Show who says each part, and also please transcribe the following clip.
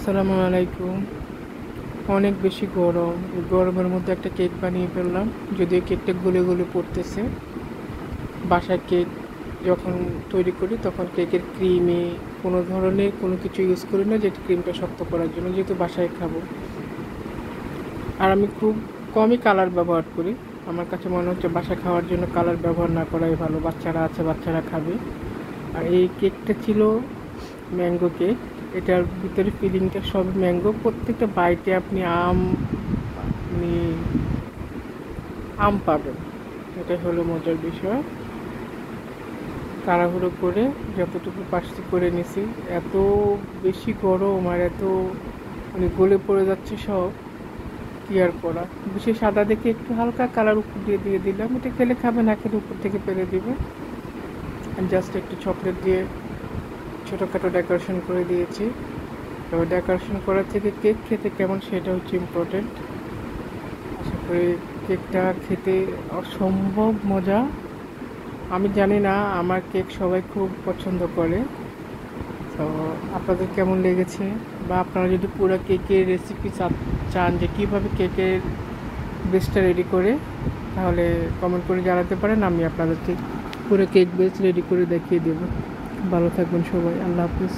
Speaker 1: আসসালামু আলাইকুম। অনেক বেশি গরম। এই গরমের মধ্যে একটা কেক বানিয়ে ফেললাম, যদিও কেকটা গলে গলে পড়তেছে। বাসায় কেক যখন তৈরি করি তখন কেকের ক্রিমে কোনো ধরনের কোনো কিছু ইউজ করি না, যেটা ক্রিমটা শক্ত করার জন্য, যেহেতু বাসায় খাবো। আর আমি খুব কমই কালার ব্যবহার করি। আমার কাছে মনে হচ্ছে বাসায় খাওয়ার জন্য কালার ব্যবহার না করাই ভালো। বাচ্চারা আছে, বাচ্চারা খাবে। আর এই কেকটা ছিল ম্যাঙ্গো কেক। এটার ভিতরে ফিলিংটা সব ম্যাঙ্গো। প্রত্যেকটা বাইটে আপনি আপনি আম পাবেন। এটাই হলো মজার বিষয়। তাড়াহুড়ো করে যতটুকু পারছি করে নিছি। এত বেশি গরম আর এত গলে পড়ে যাচ্ছে সব, কি আর করা। বেশি সাদা দেখে একটু হালকা কালার উপর দিয়ে দিয়ে দিলাম। এটা খেলে খাবে, না খেলে উপর থেকে ফেলে দিবে। জাস্ট একটু চকলেট দিয়ে ছোটোখাটো ডেকোরেশন করে দিয়েছি। তো ডেকোরেশন করার থেকে কেক খেতে কেমন সেটা হচ্ছে ইম্পর্টেন্ট। আশা করি কেকটা খেতে অসম্ভব মজা। আমি জানি না, আমার কেক সবাই খুব পছন্দ করে। তো আপনাদের কেমন লেগেছে, বা আপনারা যদি পুরো কেকের রেসিপি চান যে কীভাবে কেকের বেসটা রেডি করে, তাহলে কমেন্ট করে জানাতে পারেন। আমি আপনাদেরকে পুরো কেক বেস রেডি করে দেখিয়ে দেবো। ভালো থাকবেন সবাই। আল্লাহ হাফিজ।